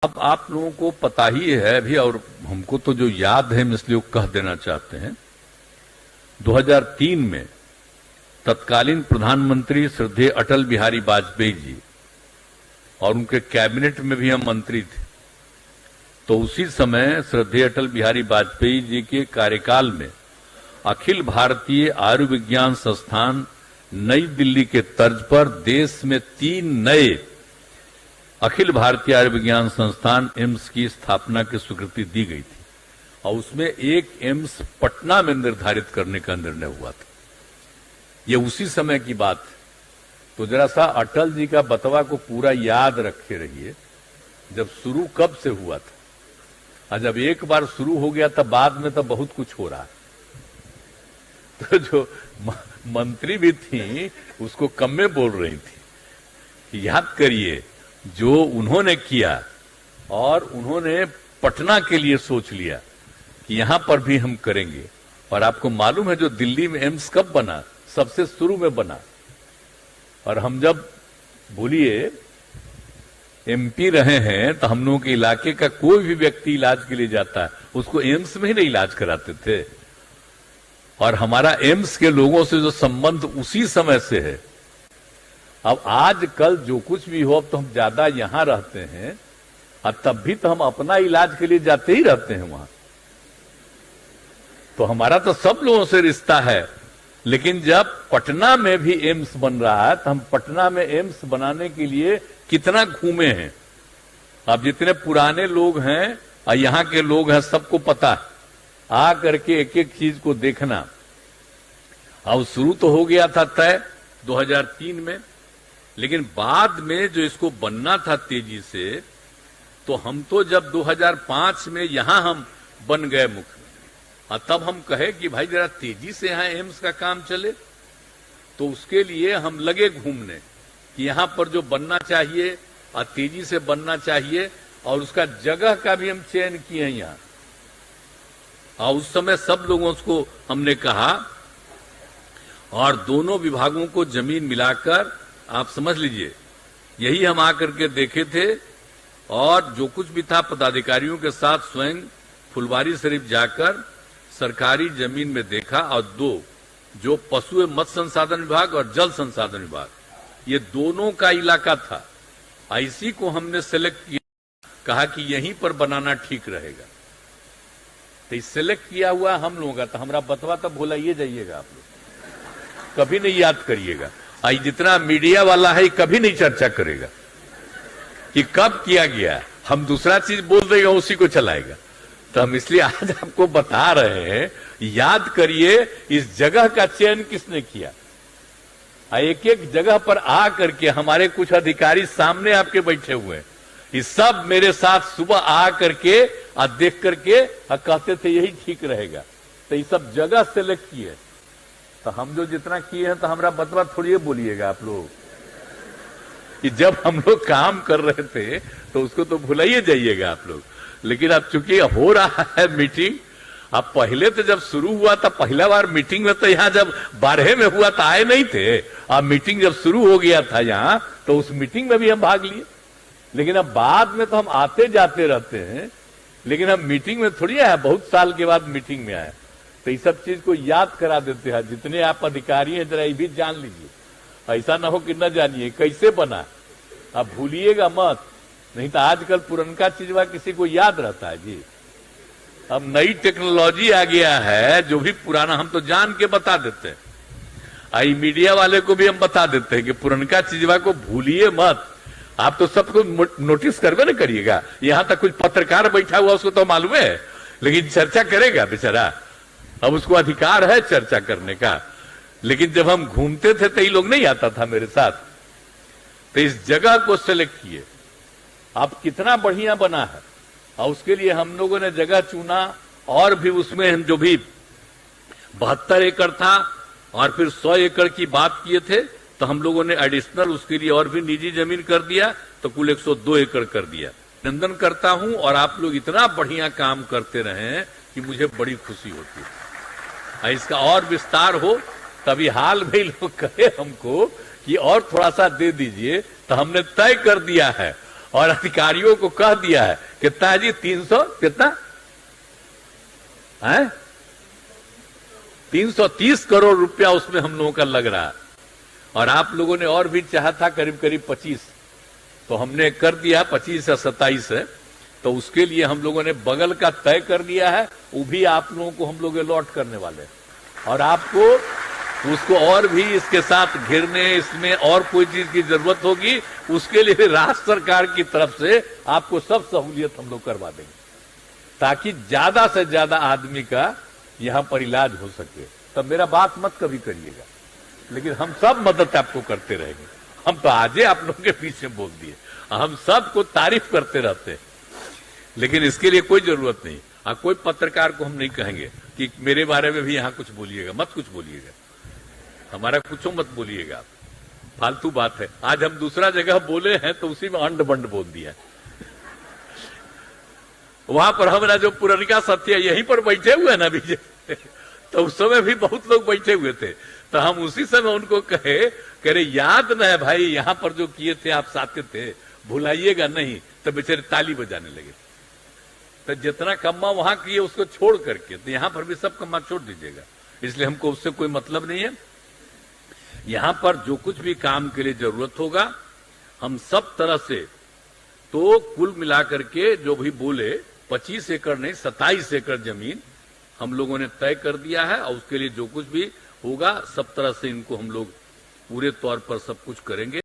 अब आप लोगों को पता ही है अभी, और हमको तो जो याद है हम इसलिए कह देना चाहते हैं। 2003 में तत्कालीन प्रधानमंत्री श्रद्धेय अटल बिहारी वाजपेयी जी और उनके कैबिनेट में भी हम मंत्री थे, तो उसी समय श्रद्धेय अटल बिहारी वाजपेयी जी के कार्यकाल में अखिल भारतीय आयुर्विज्ञान संस्थान नई दिल्ली के तर्ज पर देश में 3 नए अखिल भारतीय आयुर्विज्ञान संस्थान एम्स की स्थापना की स्वीकृति दी गई थी, और उसमें एक एम्स पटना में निर्धारित करने का निर्णय हुआ था। ये उसी समय की बात है। तो जरा सा अटल जी का बतवा को पूरा याद रखे रहिए, जब शुरू कब से हुआ था, और जब एक बार शुरू हो गया तब बाद में तो बहुत कुछ हो रहा है। तो जो मंत्री भी थी उसको कम में बोल रही थी कि याद करिए जो उन्होंने किया, और उन्होंने पटना के लिए सोच लिया कि यहां पर भी हम करेंगे। और आपको मालूम है जो दिल्ली में एम्स कब बना, सबसे शुरू में बना। और हम जब बोलिए एमपी रहे हैं तो हम लोगों के इलाके का कोई भी व्यक्ति इलाज के लिए जाता है उसको एम्स में ही नहीं इलाज कराते थे, और हमारा एम्स के लोगों से जो संबंध उसी समय से है। अब आज कल जो कुछ भी हो, अब तो हम ज्यादा यहां रहते हैं, और तब भी तो हम अपना इलाज के लिए जाते ही रहते हैं वहां। तो हमारा तो सब लोगों से रिश्ता है। लेकिन जब पटना में भी एम्स बन रहा है तो हम पटना में एम्स बनाने के लिए कितना घूमे हैं। अब जितने पुराने लोग हैं और यहाँ के लोग हैं सबको पता है, आ करके एक एक चीज को देखना। अब शुरू तो हो गया था तय 2003 में, लेकिन बाद में जो इसको बनना था तेजी से, तो हम तो जब 2005 में यहां हम बन गए मुख्य, और तब हम कहे कि भाई जरा तेजी से यहां एम्स का काम चले, तो उसके लिए हम लगे घूमने कि यहां पर जो बनना चाहिए और तेजी से बनना चाहिए, और उसका जगह का भी हम चयन किए हैं यहां। और उस समय सब लोगों को हमने कहा, और दोनों विभागों को जमीन मिलाकर आप समझ लीजिए यही हम आकर के देखे थे। और जो कुछ भी था पदाधिकारियों के साथ स्वयं फुलवारी शरीफ जाकर सरकारी जमीन में देखा, और 2 जो पशु एवं मत्स्य संसाधन विभाग और जल संसाधन विभाग, ये दोनों का इलाका था। इसी को हमने सेलेक्ट किया, कहा कि यहीं पर बनाना ठीक रहेगा। तो सिलेक्ट किया हुआ हम लोगों का, तो हमारा बतवा तब भुलाइए जाइएगा आप लोग, कभी नहीं याद करिएगा। आई जितना मीडिया वाला है कभी नहीं चर्चा करेगा कि कब किया गया, हम दूसरा चीज बोल देगा उसी को चलाएगा। तो हम इसलिए आज आपको बता रहे हैं, याद करिए इस जगह का चयन किसने किया। एक एक जगह पर आ करके हमारे कुछ अधिकारी सामने आपके बैठे हुए हैं, ये सब मेरे साथ सुबह आ करके और देख करके कहते थे यही ठीक रहेगा। तो ये सब जगह सेलेक्ट किए, तो हम जो जितना किए हैं तो हमारा बतवा थोड़ी बोलिएगा आप लोग कि जब हम लोग काम कर रहे थे तो उसको तो भुलाइए जाइएगा आप लोग। लेकिन अब चूंकि हो रहा है मीटिंग, अब पहले तो जब शुरू हुआ था पहला बार मीटिंग में, तो यहाँ जब 12 में हुआ तो आए नहीं थे। अब मीटिंग जब शुरू हो गया था यहाँ, तो उस मीटिंग में भी हम भाग लिए। लेकिन अब बाद में तो हम आते जाते रहते हैं, लेकिन हम मीटिंग में थोड़ी आए, बहुत साल के बाद मीटिंग में आए। तो इस सब चीज को याद करा देते हैं। जितने आप अधिकारी हैं जरा ये भी जान लीजिए, ऐसा ना हो कि न जानिए कैसे बना, आप भूलिएगा मत। नहीं तो आजकल पुरनका चीजवा किसी को याद रहता है जी। अब नई टेक्नोलॉजी आ गया है, जो भी पुराना हम तो जान के बता देते हैं। आई मीडिया वाले को भी हम बता देते हैं कि पुरनका चीजवा को भूलिए मत। आप तो सबको नोटिस करवे ना करिएगा। यहां तक कुछ पत्रकार बैठा हुआ उसको तो मालूम है, लेकिन चर्चा करेगा बेचारा, अब उसको अधिकार है चर्चा करने का। लेकिन जब हम घूमते थे तो ये लोग नहीं आता था मेरे साथ। तो इस जगह को सेलेक्ट किए, अब कितना बढ़िया बना है। और उसके लिए हम लोगों ने जगह चुना, और भी उसमें हम जो भी 72 एकड़ था और फिर 100 एकड़ की बात किए थे, तो हम लोगों ने एडिशनल उसके लिए और भी निजी जमीन कर दिया, तो कुल 102 एकड़ कर दिया। अभिनंदन करता हूं, और आप लोग इतना बढ़िया काम करते रहे कि मुझे बड़ी खुशी होती है। इसका और विस्तार हो, तभी हाल में लोग कहे हमको कि और थोड़ा सा दे दीजिए, तो हमने तय कर दिया है और अधिकारियों को कह दिया है कितना जी 300 कितना है 330 करोड़ रुपया उसमें हम लोगों का लग रहा है। और आप लोगों ने और भी चाहा था करीब करीब 25, तो हमने कर दिया 25 या 27 है। तो उसके लिए हम लोगों ने बगल का तय कर लिया है, वो भी आप लोगों को हम लोग अलॉट करने वाले हैं। और आपको उसको और भी इसके साथ घिरने, इसमें और कोई चीज की जरूरत होगी उसके लिए राज्य सरकार की तरफ से आपको सब सहूलियत हम लोग करवा देंगे, ताकि ज्यादा से ज्यादा आदमी का यहां पर इलाज हो सके। तब मेरा बात मत कभी करिएगा, लेकिन हम सब मदद आपको करते रहेंगे। हम तो आज ही आप लोगों के पीछे बोल दिए, हम सबको तारीफ करते रहते हैं, लेकिन इसके लिए कोई जरूरत नहीं। कोई पत्रकार को हम नहीं कहेंगे कि मेरे बारे में भी यहां कुछ बोलिएगा, मत कुछ बोलिएगा, हमारा कुछ मत बोलिएगा, फालतू बात है। आज हम दूसरा जगह बोले हैं तो उसी में अंड बंड बोल दिया। वहां पर हमारा जो पुरनिका सत्य यहीं पर बैठे हुए ना विजय, तो उस समय भी बहुत लोग बैठे हुए थे, तो हम उसी समय उनको कहे करे याद न है भाई, यहां पर जो किए थे आप साथ थे, भुलाइएगा नहीं। तो बेचारे ताली बजाने लगे। तो जितना कम्मा वहां किए उसको छोड़ करके तो यहां पर भी सब कम्मा छोड़ दीजिएगा, इसलिए हमको उससे कोई मतलब नहीं है। यहां पर जो कुछ भी काम के लिए जरूरत होगा हम सब तरह से, तो कुल मिलाकर के जो भी बोले 25 एकड़ नहीं 27 एकड़ जमीन हम लोगों ने तय कर दिया है, और उसके लिए जो कुछ भी होगा सब तरह से इनको हम लोग पूरे तौर पर सब कुछ करेंगे।